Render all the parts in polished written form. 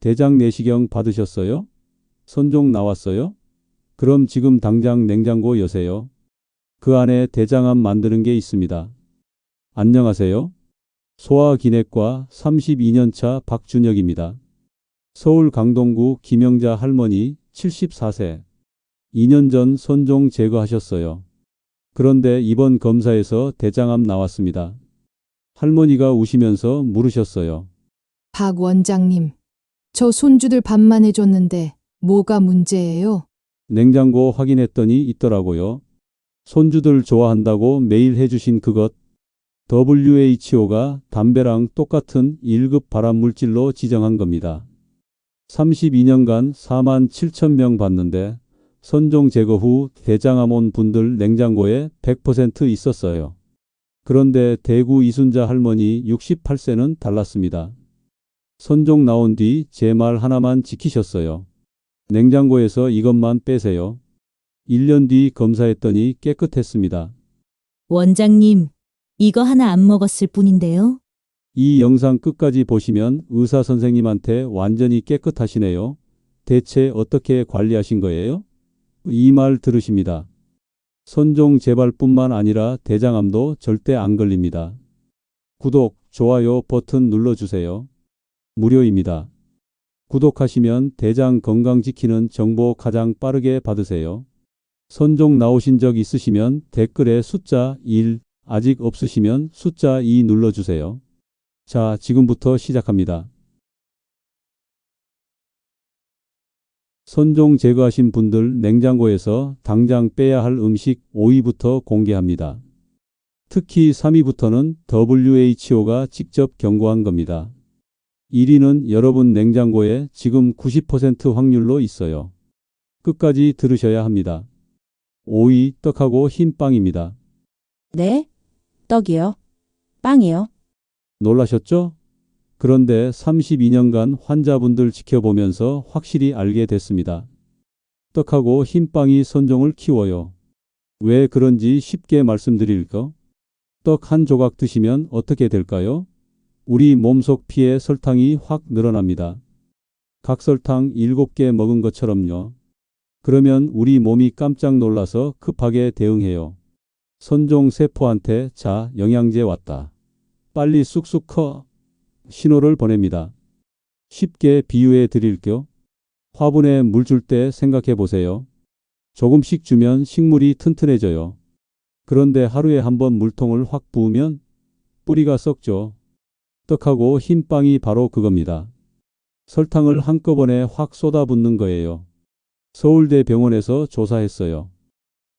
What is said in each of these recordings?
대장 내시경 받으셨어요? 선종 나왔어요? 그럼 지금 당장 냉장고 여세요. 그 안에 대장암 만드는 게 있습니다. 안녕하세요. 소아기내과 32년차 박준혁입니다. 서울 강동구 김영자 할머니 74세. 2년 전 선종 제거하셨어요. 그런데 이번 검사에서 대장암 나왔습니다. 할머니가 우시면서 물으셨어요. 박 원장님, 저 손주들 밥만 해줬는데 뭐가 문제예요? 냉장고 확인했더니 있더라고요. 손주들 좋아한다고 매일 해주신 그것. WHO가 담배랑 똑같은 1급 발암물질로 지정한 겁니다. 32년간 4만 7천 명 봤는데 선종 제거 후 대장암 온 분들 냉장고에 100% 있었어요. 그런데 대구 이순자 할머니 68세는 달랐습니다. 선종 나온 뒤 제 말 하나만 지키셨어요. 냉장고에서 이것만 빼세요. 1년 뒤 검사했더니 깨끗했습니다. 원장님, 이거 하나 안 먹었을 뿐인데요. 이 영상 끝까지 보시면 의사 선생님한테 완전히 깨끗하시네요. 대체 어떻게 관리하신 거예요? 이 말 들으십니다. 선종 재발뿐만 아니라 대장암도 절대 안 걸립니다. 구독, 좋아요 버튼 눌러주세요. 무료입니다. 구독하시면 대장 건강 지키는 정보 가장 빠르게 받으세요. 선종 나오신 적 있으시면 댓글에 숫자 1, 아직 없으시면 숫자 2 눌러주세요. 자, 지금부터 시작합니다. 선종 제거하신 분들 냉장고에서 당장 빼야 할 음식 5위부터 공개합니다. 특히 3위부터는 WHO가 직접 경고한 겁니다. 1위는 여러분 냉장고에 지금 90% 확률로 있어요. 끝까지 들으셔야 합니다. 5위 떡하고 흰 빵입니다. 네? 떡이요? 빵이요? 놀라셨죠? 그런데 32년간 환자분들 지켜보면서 확실히 알게 됐습니다. 떡하고 흰빵이 선종을 키워요. 왜 그런지 쉽게 말씀드릴까? 떡 한 조각 드시면 어떻게 될까요? 우리 몸속 피에 설탕이 확 늘어납니다. 각설탕 7개 먹은 것처럼요. 그러면 우리 몸이 깜짝 놀라서 급하게 대응해요. 선종 세포한테 자, 영양제 왔다. 빨리 쑥쑥 커. 신호를 보냅니다. 쉽게 비유해 드릴게요. 화분에 물 줄 때 생각해 보세요. 조금씩 주면 식물이 튼튼해져요. 그런데 하루에 한 번 물통을 확 부으면 뿌리가 썩죠. 떡하고 흰빵이 바로 그겁니다. 설탕을 한꺼번에 확 쏟아붓는 거예요. 서울대 병원에서 조사했어요.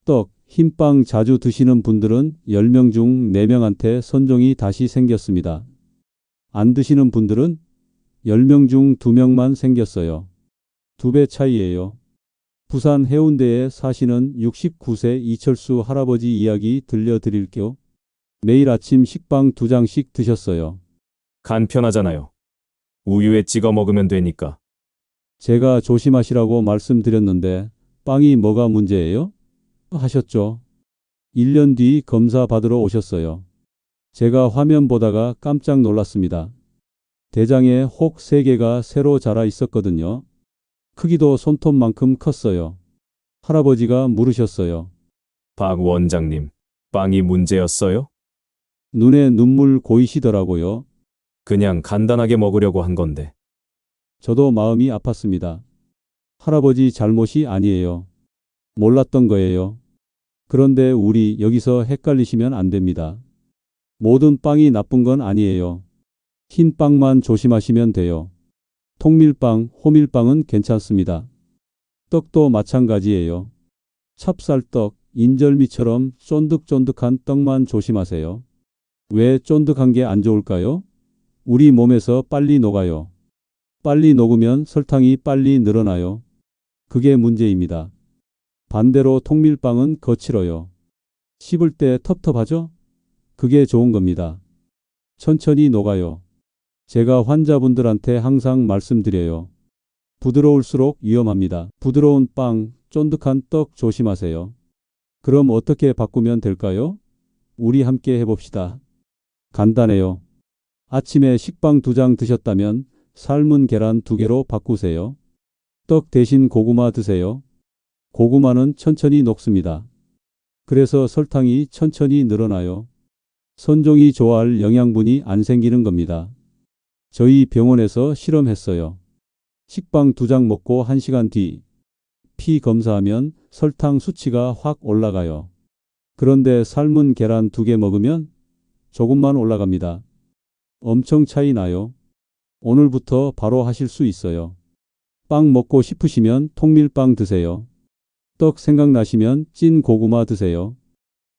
떡, 흰빵 자주 드시는 분들은 10명 중 4명한테 선종이 다시 생겼습니다. 안 드시는 분들은 10명 중 2명만 생겼어요. 2배 차이예요. 부산 해운대에 사시는 69세 이철수 할아버지 이야기 들려드릴게요. 매일 아침 식빵 2장씩 드셨어요. 간편하잖아요. 우유에 찍어 먹으면 되니까. 제가 조심하시라고 말씀드렸는데 빵이 뭐가 문제예요? 하셨죠. 1년 뒤 검사 받으러 오셨어요. 제가 화면 보다가 깜짝 놀랐습니다. 대장에 혹 3개가 새로 자라 있었거든요. 크기도 손톱만큼 컸어요. 할아버지가 물으셨어요. 박 원장님, 빵이 문제였어요? 눈에 눈물 고이시더라고요. 그냥 간단하게 먹으려고 한 건데. 저도 마음이 아팠습니다. 할아버지 잘못이 아니에요. 몰랐던 거예요. 그런데 우리 여기서 헷갈리시면 안 됩니다. 모든 빵이 나쁜 건 아니에요. 흰 빵만 조심하시면 돼요. 통밀빵, 호밀빵은 괜찮습니다. 떡도 마찬가지예요. 찹쌀떡, 인절미처럼 쫀득쫀득한 떡만 조심하세요. 왜 쫀득한 게 안 좋을까요? 우리 몸에서 빨리 녹아요. 빨리 녹으면 설탕이 빨리 늘어나요. 그게 문제입니다. 반대로 통밀빵은 거칠어요. 씹을 때 텁텁하죠? 그게 좋은 겁니다. 천천히 녹아요. 제가 환자분들한테 항상 말씀드려요. 부드러울수록 위험합니다. 부드러운 빵, 쫀득한 떡 조심하세요. 그럼 어떻게 바꾸면 될까요? 우리 함께 해봅시다. 간단해요. 아침에 식빵 2장 드셨다면 삶은 계란 2개로 바꾸세요. 떡 대신 고구마 드세요. 고구마는 천천히 녹습니다. 그래서 설탕이 천천히 늘어나요. 선종이 좋아할 영양분이 안 생기는 겁니다. 저희 병원에서 실험했어요. 식빵 2장 먹고 1시간 뒤 피 검사하면 설탕 수치가 확 올라가요. 그런데 삶은 계란 2개 먹으면 조금만 올라갑니다. 엄청 차이 나요. 오늘부터 바로 하실 수 있어요. 빵 먹고 싶으시면 통밀빵 드세요. 떡 생각나시면 찐 고구마 드세요.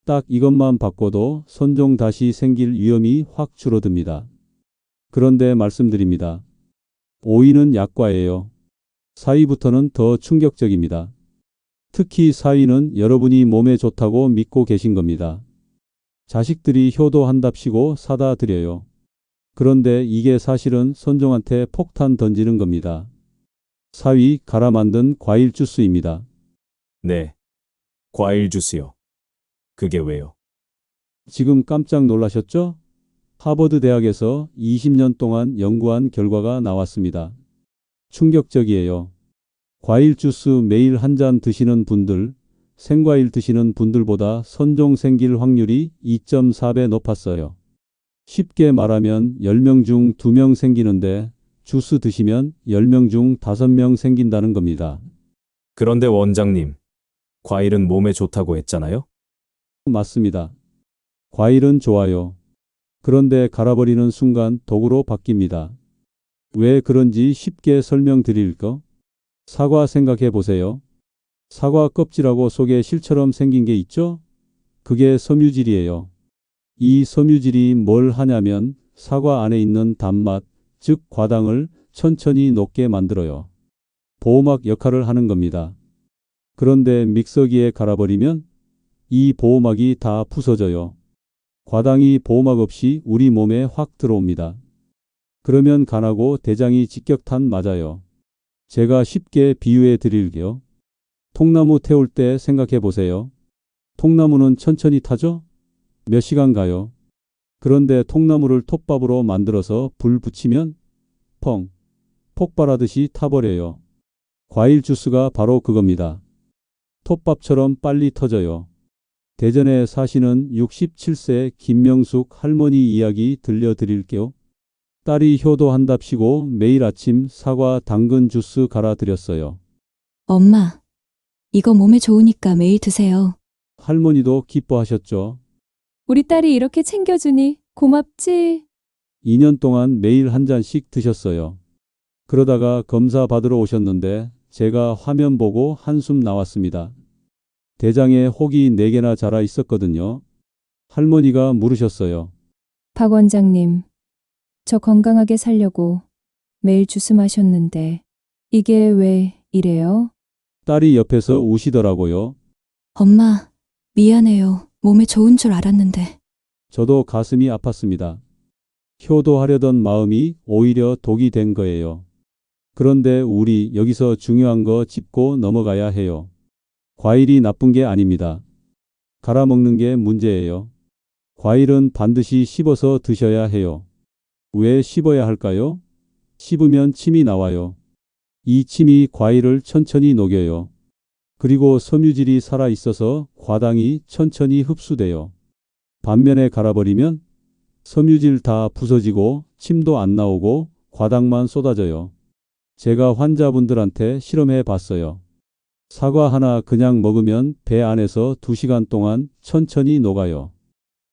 딱 이것만 바꿔도 선종 다시 생길 위험이 확 줄어듭니다. 그런데 말씀드립니다. 오이는 약과예요. 사위부터는 더 충격적입니다. 특히 사위는 여러분이 몸에 좋다고 믿고 계신 겁니다. 자식들이 효도한답시고 사다 드려요. 그런데 이게 사실은 선종한테 폭탄 던지는 겁니다. 사위 갈아 만든 과일 주스입니다. 네. 과일 주스요. 그게 왜요? 지금 깜짝 놀라셨죠? 하버드 대학에서 20년 동안 연구한 결과가 나왔습니다. 충격적이에요. 과일 주스 매일 한 잔 드시는 분들, 생과일 드시는 분들보다 선종 생길 확률이 2.4배 높았어요. 쉽게 말하면 10명 중 2명 생기는데 주스 드시면 10명 중 5명 생긴다는 겁니다. 그런데 원장님, 과일은 몸에 좋다고 했잖아요? 맞습니다. 과일은 좋아요. 그런데 갈아버리는 순간 독으로 바뀝니다. 왜 그런지 쉽게 설명드릴까? 사과 생각해 보세요. 사과 껍질하고 속에 실처럼 생긴 게 있죠? 그게 섬유질이에요. 이 섬유질이 뭘 하냐면 사과 안에 있는 단맛, 즉 과당을 천천히 녹게 만들어요. 보호막 역할을 하는 겁니다. 그런데 믹서기에 갈아버리면 이 보호막이 다 부서져요. 과당이 보호막 없이 우리 몸에 확 들어옵니다. 그러면 간하고 대장이 직격탄 맞아요. 제가 쉽게 비유해 드릴게요. 통나무 태울 때 생각해 보세요. 통나무는 천천히 타죠? 몇 시간 가요. 그런데 통나무를 톱밥으로 만들어서 불 붙이면 펑! 폭발하듯이 타버려요. 과일 주스가 바로 그겁니다. 톱밥처럼 빨리 터져요. 대전에 사시는 67세 김명숙 할머니 이야기 들려드릴게요. 딸이 효도한답시고 매일 아침 사과 당근 주스 갈아드렸어요. 엄마, 이거 몸에 좋으니까 매일 드세요. 할머니도 기뻐하셨죠. 우리 딸이 이렇게 챙겨주니 고맙지? 2년 동안 매일 한 잔씩 드셨어요. 그러다가 검사 받으러 오셨는데 제가 화면 보고 한숨 나왔습니다. 대장에 혹이 4개나 자라 있었거든요. 할머니가 물으셨어요. 박 원장님, 저 건강하게 살려고 매일 주스 마셨는데 이게 왜 이래요? 딸이 옆에서 우시더라고요. 엄마, 미안해요. 몸에 좋은 줄 알았는데. 저도 가슴이 아팠습니다. 효도하려던 마음이 오히려 독이 된 거예요. 그런데 우리 여기서 중요한 거 짚고 넘어가야 해요. 과일이 나쁜 게 아닙니다. 갈아먹는 게 문제예요. 과일은 반드시 씹어서 드셔야 해요. 왜 씹어야 할까요? 씹으면 침이 나와요. 이 침이 과일을 천천히 녹여요. 그리고 섬유질이 살아있어서 과당이 천천히 흡수돼요. 반면에 갈아버리면 섬유질 다 부서지고 침도 안 나오고 과당만 쏟아져요. 제가 환자분들한테 실험해 봤어요. 사과 하나 그냥 먹으면 배 안에서 2시간 동안 천천히 녹아요.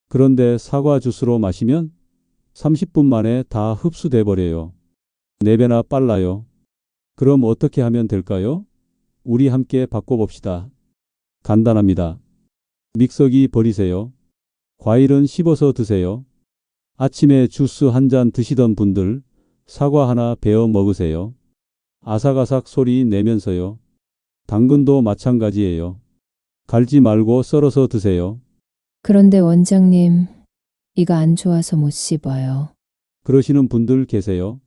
그런데 사과 주스로 마시면 30분 만에 다 흡수돼 버려요. 4배나 빨라요. 그럼 어떻게 하면 될까요? 우리 함께 바꿔봅시다. 간단합니다. 믹서기 버리세요. 과일은 씹어서 드세요. 아침에 주스 한 잔 드시던 분들 사과 하나 베어 먹으세요. 아삭아삭 소리 내면서요. 당근도 마찬가지예요. 갈지 말고 썰어서 드세요. 그런데 원장님, 이거 안 좋아서 못 씹어요. 그러시는 분들 계세요.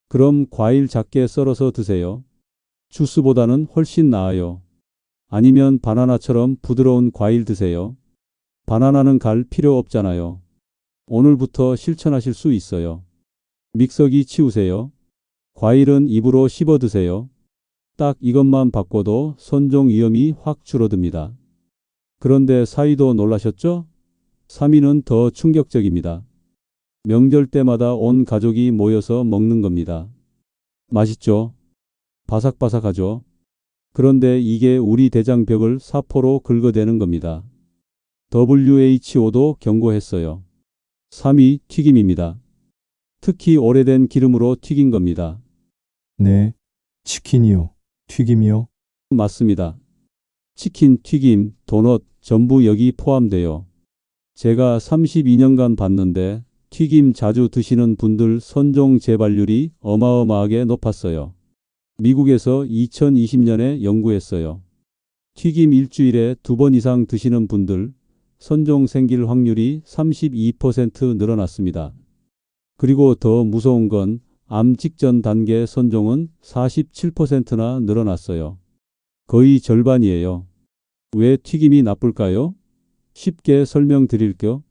그럼 과일 작게 썰어서 드세요. 주스보다는 훨씬 나아요. 아니면 바나나처럼 부드러운 과일 드세요. 바나나는 갈 필요 없잖아요. 오늘부터 실천하실 수 있어요. 믹서기 치우세요. 과일은 입으로 씹어 드세요. 딱 이것만 바꿔도 선종 위험이 확 줄어듭니다. 그런데 4위도 놀라셨죠? 3위는 더 충격적입니다. 명절 때마다 온 가족이 모여서 먹는 겁니다. 맛있죠? 바삭바삭하죠? 그런데 이게 우리 대장벽을 사포로 긁어대는 겁니다. WHO도 경고했어요. 3위 튀김입니다. 특히 오래된 기름으로 튀긴 겁니다. 네, 치킨이요. 튀김이요. 맞습니다. 치킨, 튀김, 도넛 전부 여기 포함돼요. 제가 32년간 봤는데 튀김 자주 드시는 분들 선종 재발률이 어마어마하게 높았어요. 미국에서 2020년에 연구했어요. 튀김 일주일에 2번 이상 드시는 분들 선종 생길 확률이 32% 늘어났습니다. 그리고 더 무서운 건 암 직전 단계 선종은 47%나 늘어났어요. 거의 절반이에요. 왜 튀김이 나쁠까요? 쉽게 설명드릴게요.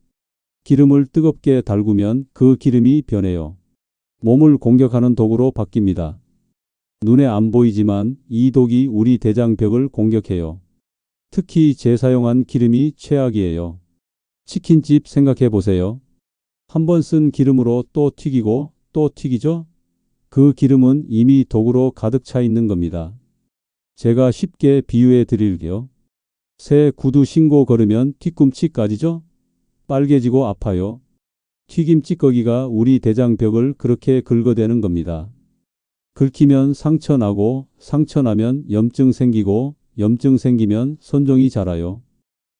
기름을 뜨겁게 달구면 그 기름이 변해요. 몸을 공격하는 독으로 바뀝니다. 눈에 안 보이지만 이 독이 우리 대장벽을 공격해요. 특히 재사용한 기름이 최악이에요. 치킨집 생각해 보세요. 한 번 쓴 기름으로 또 튀기고 또 튀기죠? 그 기름은 이미 독으로 가득 차 있는 겁니다. 제가 쉽게 비유해 드릴게요. 새 구두 신고 걸으면 뒤꿈치까지죠? 빨개지고 아파요. 튀김 찌꺼기가 우리 대장벽을 그렇게 긁어대는 겁니다. 긁히면 상처 나고 상처 나면 염증 생기고 염증 생기면 선종이 자라요.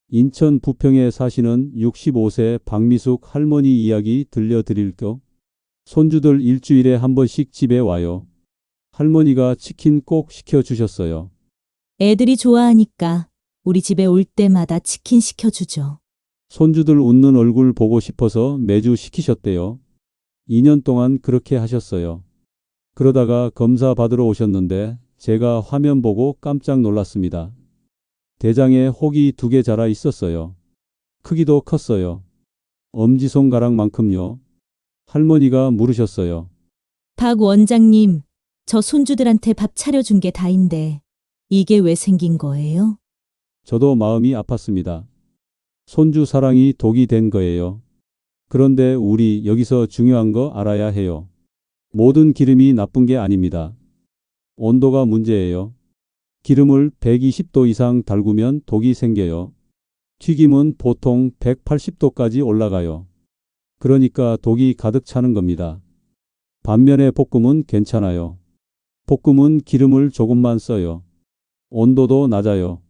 인천 부평에 사시는 65세 박미숙 할머니 이야기 들려드릴게요. 손주들 일주일에 한 번씩 집에 와요. 할머니가 치킨 꼭 시켜주셨어요. 애들이 좋아하니까 우리 집에 올 때마다 치킨 시켜주죠. 손주들 웃는 얼굴 보고 싶어서 매주 시키셨대요. 2년 동안 그렇게 하셨어요. 그러다가 검사 받으러 오셨는데 제가 화면 보고 깜짝 놀랐습니다. 대장에 혹이 2개 자라 있었어요. 크기도 컸어요. 엄지손가락만큼요. 할머니가 물으셨어요. 박 원장님, 저 손주들한테 밥 차려준 게 다인데 이게 왜 생긴 거예요? 저도 마음이 아팠습니다. 손주 사랑이 독이 된 거예요. 그런데 우리 여기서 중요한 거 알아야 해요. 모든 기름이 나쁜 게 아닙니다. 온도가 문제예요. 기름을 120도 이상 달구면 독이 생겨요. 튀김은 보통 180도까지 올라가요. 그러니까 독이 가득 차는 겁니다. 반면에 볶음은 괜찮아요. 볶음은 기름을 조금만 써요. 온도도 낮아요.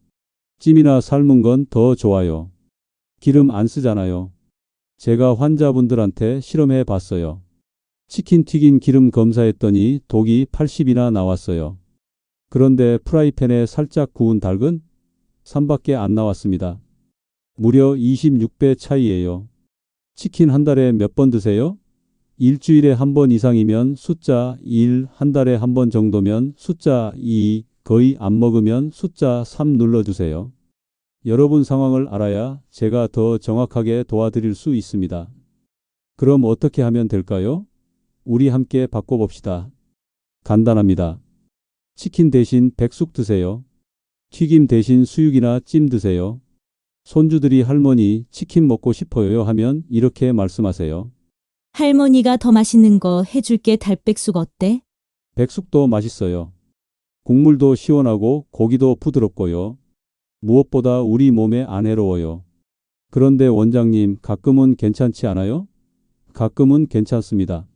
찜이나 삶은 건 더 좋아요. 기름 안 쓰잖아요. 제가 환자분들한테 실험해 봤어요. 치킨 튀긴 기름 검사했더니 독이 80이나 나왔어요. 그런데 프라이팬에 살짝 구운 닭은 3밖에 안 나왔습니다. 무려 26배 차이예요. 치킨 한 달에 몇 번 드세요? 일주일에 한 번 이상이면 숫자 1, 한 달에 한 번 정도면 숫자 2, 거의 안 먹으면 숫자 3 눌러주세요. 여러분 상황을 알아야 제가 더 정확하게 도와드릴 수 있습니다. 그럼 어떻게 하면 될까요? 우리 함께 바꿔봅시다. 간단합니다. 치킨 대신 백숙 드세요. 튀김 대신 수육이나 찜 드세요. 손주들이 할머니 치킨 먹고 싶어요 하면 이렇게 말씀하세요. 할머니가 더 맛있는 거 해줄게. 달백숙 어때? 백숙도 맛있어요. 국물도 시원하고 고기도 부드럽고요. 무엇보다 우리 몸에 안 해로워요. 그런데 원장님, 가끔은 괜찮지 않아요? 가끔은 괜찮습니다.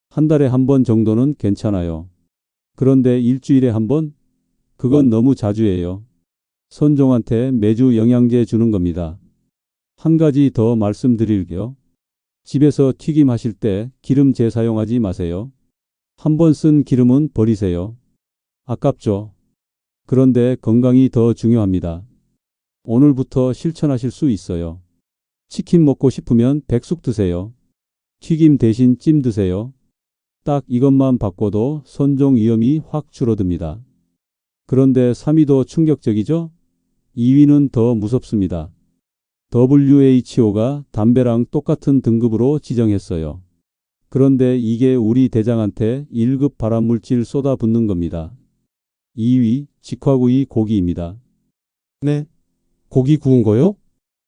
한 달에 한 번 정도는 괜찮아요. 그런데 일주일에 한 번? 그건 너무 자주예요. 선종한테 매주 영양제 주는 겁니다. 한 가지 더 말씀드릴게요. 집에서 튀김 하실 때 기름 재사용하지 마세요. 한 번 쓴 기름은 버리세요. 아깝죠? 그런데 건강이 더 중요합니다. 오늘부터 실천하실 수 있어요. 치킨 먹고 싶으면 백숙 드세요. 튀김 대신 찜 드세요. 딱 이것만 바꿔도 선종 위험이 확 줄어듭니다. 그런데 3위도 충격적이죠? 2위는 더 무섭습니다. WHO가 담배랑 똑같은 등급으로 지정했어요. 그런데 이게 우리 대장한테 1급 발암물질 쏟아붓는 겁니다. 2위 직화구이 고기입니다. 네. 고기 구운 거요?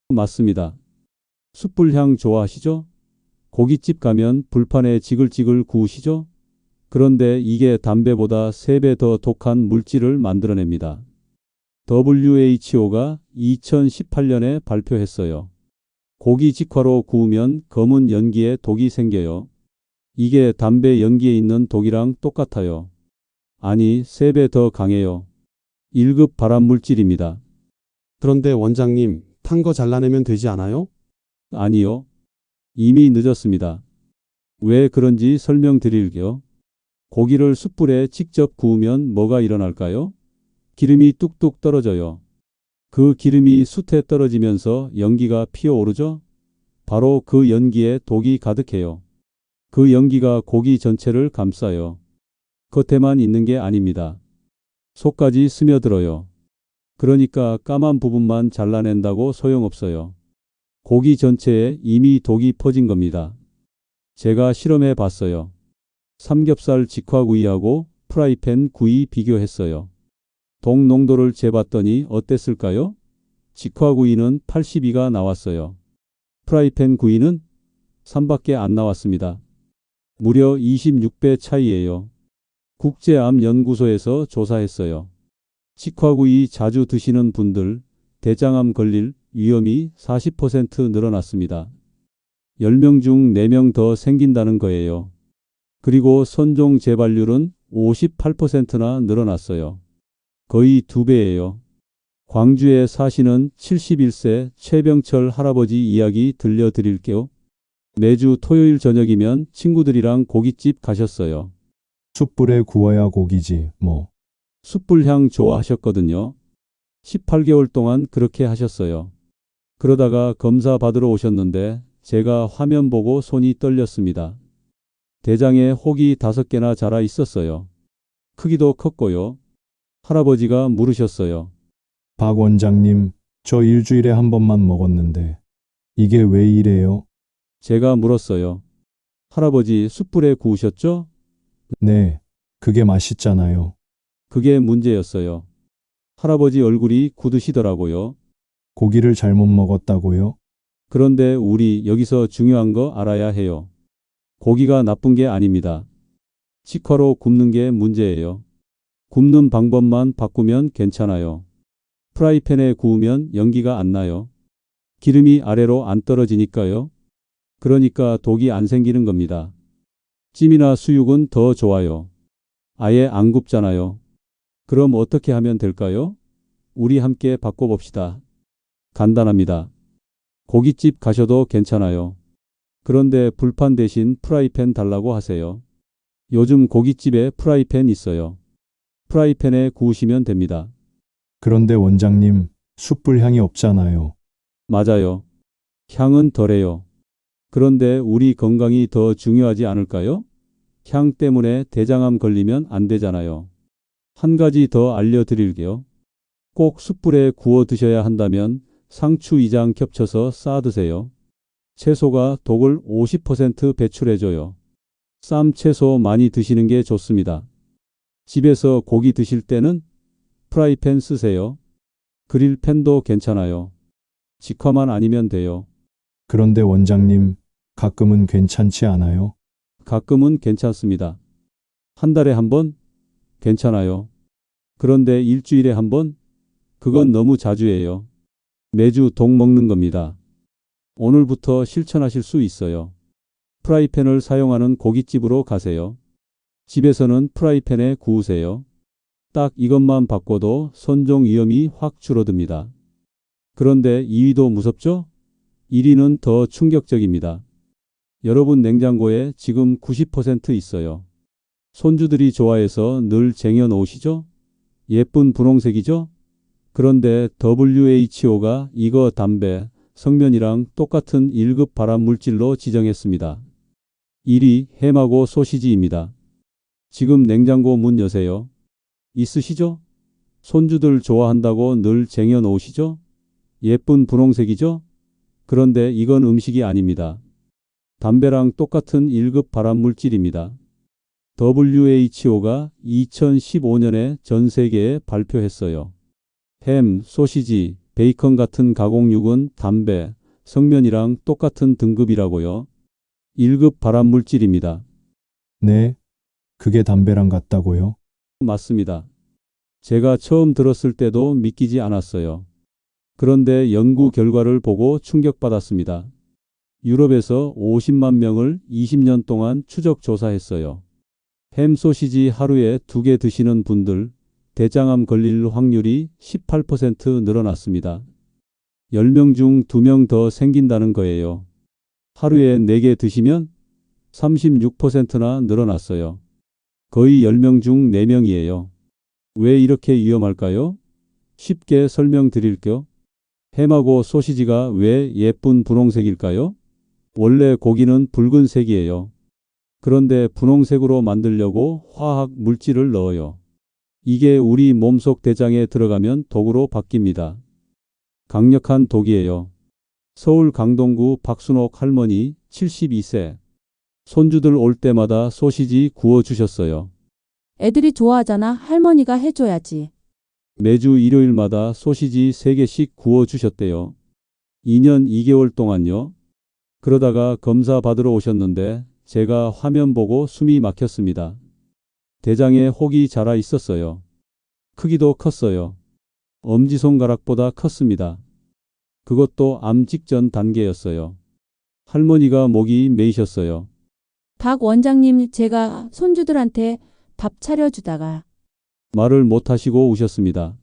맞습니다. 숯불향 좋아하시죠? 고깃집 가면 불판에 지글지글 구우시죠? 그런데 이게 담배보다 3배 더 독한 물질을 만들어냅니다. WHO가 2018년에 발표했어요. 고기 직화로 구우면 검은 연기에 독이 생겨요. 이게 담배 연기에 있는 독이랑 똑같아요. 아니, 3배 더 강해요. 1급 발암물질입니다. 그런데 원장님, 탄 거 잘라내면 되지 않아요? 아니요. 이미 늦었습니다. 왜 그런지 설명드릴게요. 고기를 숯불에 직접 구우면 뭐가 일어날까요? 기름이 뚝뚝 떨어져요. 그 기름이 숯에 떨어지면서 연기가 피어오르죠? 바로 그 연기에 독이 가득해요. 그 연기가 고기 전체를 감싸요. 겉에만 있는 게 아닙니다. 속까지 스며들어요. 그러니까 까만 부분만 잘라낸다고 소용없어요. 고기 전체에 이미 독이 퍼진 겁니다. 제가 실험해 봤어요. 삼겹살 직화구이하고 프라이팬 구이 비교했어요. 독 농도를 재봤더니 어땠을까요? 직화구이는 82가 나왔어요. 프라이팬 구이는 3밖에 안 나왔습니다. 무려 26배 차이예요. 국제암연구소에서 조사했어요. 직화구이 자주 드시는 분들 대장암 걸릴 위험이 40% 늘어났습니다. 10명 중 4명 더 생긴다는 거예요. 그리고 선종 재발률은 58%나 늘어났어요. 거의 2배예요. 광주에 사시는 71세 최병철 할아버지 이야기 들려드릴게요. 매주 토요일 저녁이면 친구들이랑 고깃집 가셨어요. 숯불에 구워야 고기지, 뭐. 숯불향 좋아하셨거든요. 18개월 동안 그렇게 하셨어요. 그러다가 검사 받으러 오셨는데 제가 화면 보고 손이 떨렸습니다. 대장에 혹이 5개나 자라 있었어요. 크기도 컸고요. 할아버지가 물으셨어요. 박 원장님, 저 일주일에 한 번만 먹었는데. 이게 왜 이래요? 제가 물었어요. 할아버지 숯불에 구우셨죠? 네, 그게 맛있잖아요. 그게 문제였어요. 할아버지 얼굴이 굳으시더라고요. 고기를 잘못 먹었다고요? 그런데 우리 여기서 중요한 거 알아야 해요. 고기가 나쁜 게 아닙니다. 직화로 굽는 게 문제예요. 굽는 방법만 바꾸면 괜찮아요. 프라이팬에 구우면 연기가 안 나요. 기름이 아래로 안 떨어지니까요. 그러니까 독이 안 생기는 겁니다. 찜이나 수육은 더 좋아요. 아예 안 굽잖아요. 그럼 어떻게 하면 될까요? 우리 함께 바꿔봅시다. 간단합니다. 고깃집 가셔도 괜찮아요. 그런데 불판 대신 프라이팬 달라고 하세요. 요즘 고깃집에 프라이팬 있어요. 프라이팬에 구우시면 됩니다. 그런데 원장님, 숯불 향이 없잖아요. 맞아요. 향은 덜해요. 그런데 우리 건강이 더 중요하지 않을까요? 향 때문에 대장암 걸리면 안 되잖아요. 한 가지 더 알려드릴게요. 꼭 숯불에 구워 드셔야 한다면 상추 2장 겹쳐서 싸 드세요. 채소가 독을 50% 배출해줘요. 쌈 채소 많이 드시는 게 좋습니다. 집에서 고기 드실 때는 프라이팬 쓰세요. 그릴팬도 괜찮아요. 직화만 아니면 돼요. 그런데 원장님, 가끔은 괜찮지 않아요? 가끔은 괜찮습니다. 한 달에 한 번? 괜찮아요. 그런데 일주일에 한 번? 그건 너무 자주예요. 매주 독 먹는 겁니다. 오늘부터 실천하실 수 있어요. 프라이팬을 사용하는 고깃집으로 가세요. 집에서는 프라이팬에 구우세요. 딱 이것만 바꿔도 선종 위험이 확 줄어듭니다. 그런데 2위도 무섭죠? 1위는 더 충격적입니다. 여러분 냉장고에 지금 90% 있어요. 손주들이 좋아해서 늘 쟁여놓으시죠? 예쁜 분홍색이죠? 그런데 WHO가 이거 담배, 성면이랑 똑같은 1급 발암물질로 지정했습니다. 1위 햄하고 소시지입니다. 지금 냉장고 문 여세요. 있으시죠? 손주들 좋아한다고 늘 쟁여놓으시죠? 예쁜 분홍색이죠? 그런데 이건 음식이 아닙니다. 담배랑 똑같은 1급 발암물질입니다. WHO가 2015년에 전 세계에 발표했어요. 햄, 소시지, 베이컨 같은 가공육은 담배, 성면이랑 똑같은 등급이라고요. 1급 발암물질입니다. 네, 그게 담배랑 같다고요? 맞습니다. 제가 처음 들었을 때도 믿기지 않았어요. 그런데 연구 결과를 보고 충격받았습니다. 유럽에서 50만 명을 20년 동안 추적 조사했어요. 햄 소시지 하루에 2개 드시는 분들, 대장암 걸릴 확률이 18% 늘어났습니다. 10명 중 2명 더 생긴다는 거예요. 하루에 4개 드시면 36%나 늘어났어요. 거의 10명 중 4명이에요. 왜 이렇게 위험할까요? 쉽게 설명드릴게요. 햄하고 소시지가 왜 예쁜 분홍색일까요? 원래 고기는 붉은색이에요. 그런데 분홍색으로 만들려고 화학 물질을 넣어요. 이게 우리 몸속 대장에 들어가면 독으로 바뀝니다. 강력한 독이에요. 서울 강동구 박순옥 할머니 72세. 손주들 올 때마다 소시지 구워주셨어요. 애들이 좋아하잖아. 할머니가 해줘야지. 매주 일요일마다 소시지 3개씩 구워주셨대요. 2년 2개월 동안요. 그러다가 검사 받으러 오셨는데 제가 화면 보고 숨이 막혔습니다. 대장에 혹이 자라 있었어요. 크기도 컸어요. 엄지손가락보다 컸습니다. 그것도 암 직전 단계였어요. 할머니가 목이 메이셨어요. 박 원장님, 제가 손주들한테 밥 차려주다가 말을 못하시고 우셨습니다.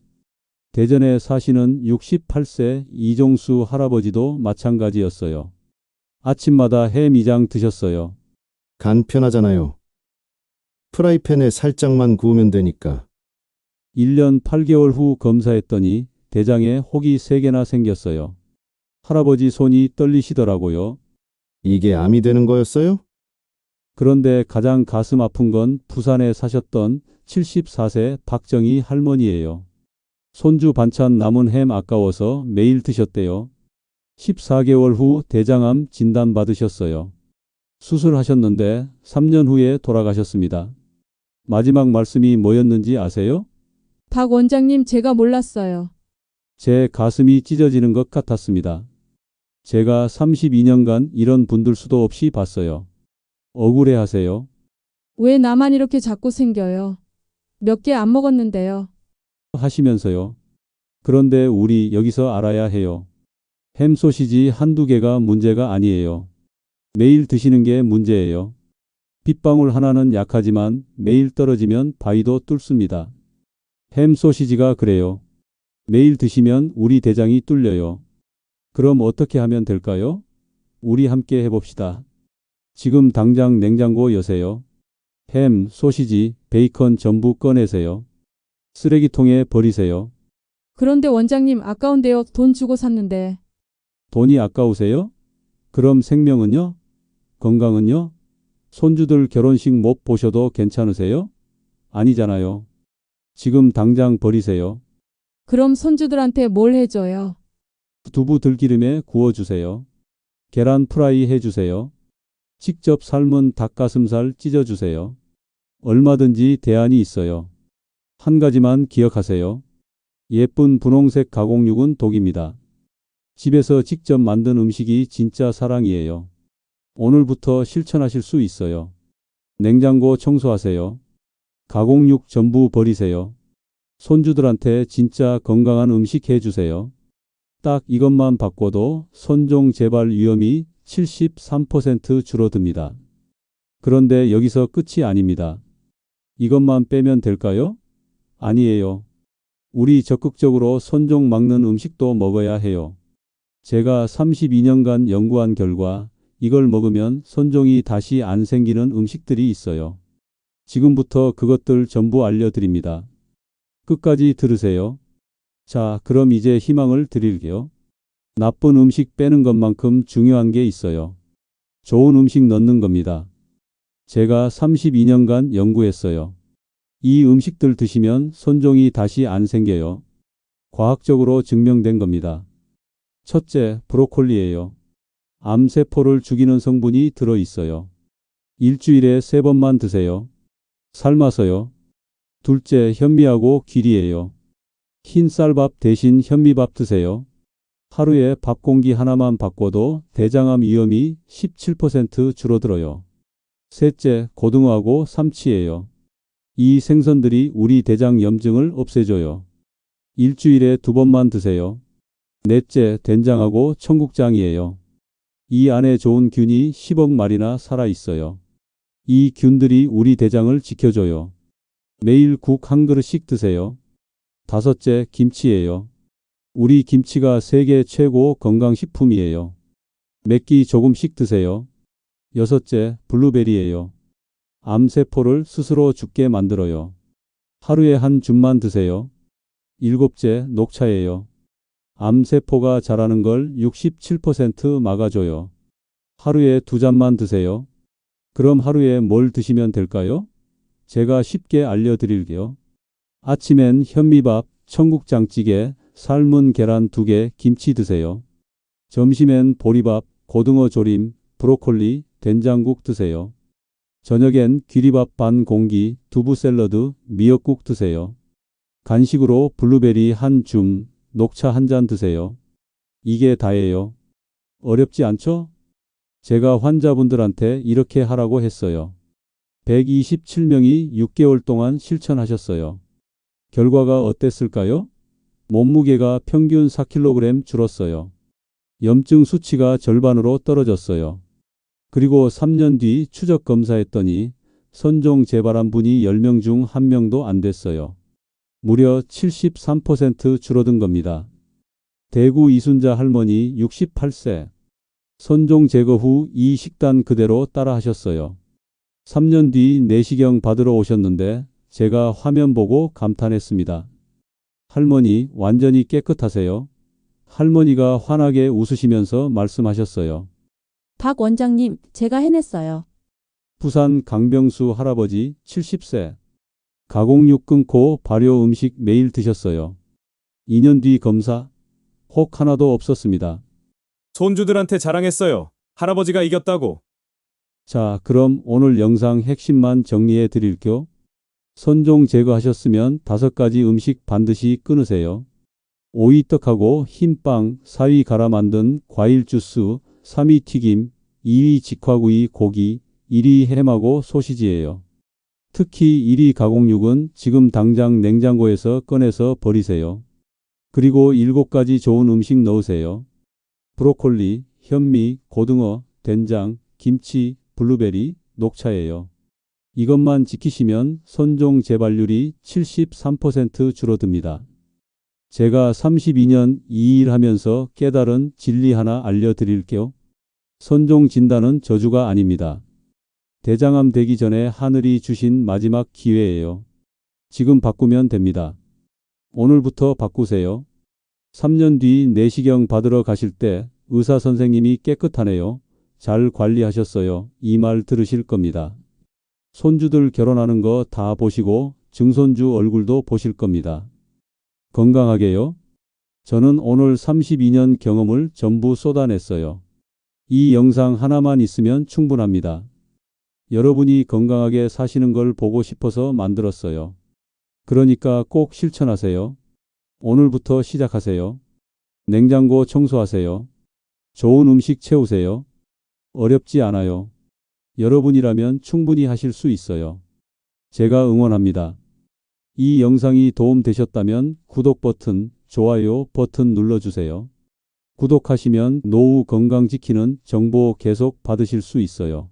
대전에 사시는 68세 이종수 할아버지도 마찬가지였어요. 아침마다 햄 2장 드셨어요. 간편하잖아요. 프라이팬에 살짝만 구우면 되니까. 1년 8개월 후 검사했더니 대장에 혹이 3개나 생겼어요. 할아버지 손이 떨리시더라고요. 이게 암이 되는 거였어요? 그런데 가장 가슴 아픈 건 부산에 사셨던 74세 박정희 할머니예요. 손주 반찬 남은 햄 아까워서 매일 드셨대요. 14개월 후 대장암 진단 받으셨어요. 수술하셨는데 3년 후에 돌아가셨습니다. 마지막 말씀이 뭐였는지 아세요? 박 원장님, 제가 몰랐어요. 제 가슴이 찢어지는 것 같았습니다. 제가 32년간 이런 분들 수도 없이 봤어요. 억울해 하세요. 왜 나만 이렇게 자꾸 생겨요? 몇 개 안 먹었는데요. 하시면서요. 그런데 우리 여기서 알아야 해요. 햄 소시지 한두 개가 문제가 아니에요. 매일 드시는 게 문제예요. 빗방울 하나는 약하지만 매일 떨어지면 바위도 뚫습니다. 햄 소시지가 그래요. 매일 드시면 우리 대장이 뚫려요. 그럼 어떻게 하면 될까요? 우리 함께 해봅시다. 지금 당장 냉장고 여세요. 햄, 소시지, 베이컨 전부 꺼내세요. 쓰레기통에 버리세요. 그런데 원장님, 아까운데요. 돈 주고 샀는데. 돈이 아까우세요? 그럼 생명은요? 건강은요? 손주들 결혼식 못 보셔도 괜찮으세요? 아니잖아요. 지금 당장 버리세요. 그럼 손주들한테 뭘 해줘요? 두부 들기름에 구워주세요. 계란 프라이 해주세요. 직접 삶은 닭가슴살 찢어주세요. 얼마든지 대안이 있어요. 한 가지만 기억하세요. 예쁜 분홍색 가공육은 독입니다. 집에서 직접 만든 음식이 진짜 사랑이에요. 오늘부터 실천하실 수 있어요. 냉장고 청소하세요. 가공육 전부 버리세요. 손주들한테 진짜 건강한 음식 해주세요. 딱 이것만 바꿔도 손종 재발 위험이 73% 줄어듭니다. 그런데 여기서 끝이 아닙니다. 이것만 빼면 될까요? 아니에요. 우리 적극적으로 손종 막는 음식도 먹어야 해요. 제가 32년간 연구한 결과 이걸 먹으면 손종이 다시 안 생기는 음식들이 있어요. 지금부터 그것들 전부 알려드립니다. 끝까지 들으세요. 자, 그럼 이제 희망을 드릴게요. 나쁜 음식 빼는 것만큼 중요한 게 있어요. 좋은 음식 넣는 겁니다. 제가 32년간 연구했어요. 이 음식들 드시면 손종이 다시 안 생겨요. 과학적으로 증명된 겁니다. 첫째, 브로콜리예요. 암세포를 죽이는 성분이 들어 있어요. 일주일에 3번만 드세요. 삶아서요. 둘째, 현미하고 귀리예요. 흰 쌀밥 대신 현미밥 드세요. 하루에 밥 공기 하나만 바꿔도 대장암 위험이 17% 줄어들어요. 셋째, 고등어하고 삼치예요. 이 생선들이 우리 대장 염증을 없애줘요. 일주일에 2번만 드세요. 넷째, 된장하고 청국장이에요. 이 안에 좋은 균이 10억 마리나 살아 있어요. 이 균들이 우리 대장을 지켜줘요. 매일 국 한 그릇씩 드세요. 다섯째, 김치예요. 우리 김치가 세계 최고 건강식품이에요. 몇 끼 조금씩 드세요. 여섯째, 블루베리예요. 암세포를 스스로 죽게 만들어요. 하루에 한 줌만 드세요. 일곱째, 녹차예요. 암세포가 자라는 걸 67% 막아줘요. 하루에 2잔만 드세요. 그럼 하루에 뭘 드시면 될까요? 제가 쉽게 알려드릴게요. 아침엔 현미밥, 청국장찌개, 삶은 계란 2개, 김치 드세요. 점심엔 보리밥, 고등어 조림, 브로콜리, 된장국 드세요. 저녁엔 귀리밥 반 공기, 두부 샐러드, 미역국 드세요. 간식으로 블루베리 한 줌, 녹차 한 잔 드세요. 이게 다예요. 어렵지 않죠? 제가 환자분들한테 이렇게 하라고 했어요. 127명이 6개월 동안 실천하셨어요. 결과가 어땠을까요? 몸무게가 평균 4kg 줄었어요. 염증 수치가 절반으로 떨어졌어요. 그리고 3년 뒤 추적 검사했더니 선종 재발한 분이 10명 중 1명도 안 됐어요. 무려 73% 줄어든 겁니다. 대구 이순자 할머니 68세. 선종 제거 후 이 식단 그대로 따라 하셨어요. 3년 뒤 내시경 받으러 오셨는데 제가 화면 보고 감탄했습니다. 할머니 완전히 깨끗하세요. 할머니가 환하게 웃으시면서 말씀하셨어요. 박 원장님, 제가 해냈어요. 부산 강병수 할아버지 70세. 가공육 끊고 발효 음식 매일 드셨어요. 2년 뒤 검사, 혹 하나도 없었습니다. 손주들한테 자랑했어요. 할아버지가 이겼다고. 자, 그럼 오늘 영상 핵심만 정리해 드릴게요. 선종 제거하셨으면 5가지 음식 반드시 끊으세요. 오이떡하고 흰빵, 4위 갈아 만든 과일 주스, 3위 튀김, 2위 직화구이 고기, 1위 햄하고 소시지예요. 특히 1위 가공육은 지금 당장 냉장고에서 꺼내서 버리세요. 그리고 7가지 좋은 음식 넣으세요. 브로콜리, 현미, 고등어, 된장, 김치, 블루베리, 녹차예요. 이것만 지키시면 선종 재발률이 73% 줄어듭니다. 제가 32년 이 일 하면서 깨달은 진리 하나 알려드릴게요. 선종 진단은 저주가 아닙니다. 대장암 되기 전에 하늘이 주신 마지막 기회예요. 지금 바꾸면 됩니다. 오늘부터 바꾸세요. 3년 뒤 내시경 받으러 가실 때 의사 선생님이 깨끗하네요. 잘 관리하셨어요. 이 말 들으실 겁니다. 손주들 결혼하는 거 다 보시고 증손주 얼굴도 보실 겁니다. 건강하게요. 저는 오늘 32년 경험을 전부 쏟아냈어요. 이 영상 하나만 있으면 충분합니다. 여러분이 건강하게 사시는 걸 보고 싶어서 만들었어요. 그러니까 꼭 실천하세요. 오늘부터 시작하세요. 냉장고 청소하세요. 좋은 음식 채우세요. 어렵지 않아요. 여러분이라면 충분히 하실 수 있어요. 제가 응원합니다. 이 영상이 도움되셨다면 구독 버튼, 좋아요 버튼 눌러주세요. 구독하시면 노후 건강 지키는 정보 계속 받으실 수 있어요.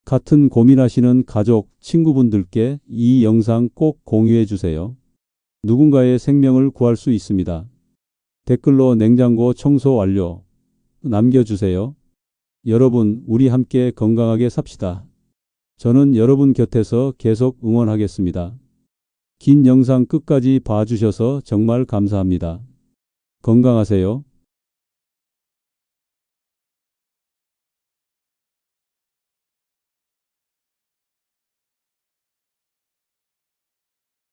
같은 고민하시는 가족, 친구분들께 이 영상 꼭 공유해 주세요. 누군가의 생명을 구할 수 있습니다. 댓글로 냉장고 청소 완료 남겨주세요. 여러분, 우리 함께 건강하게 삽시다. 저는 여러분 곁에서 계속 응원하겠습니다. 긴 영상 끝까지 봐주셔서 정말 감사합니다. 건강하세요.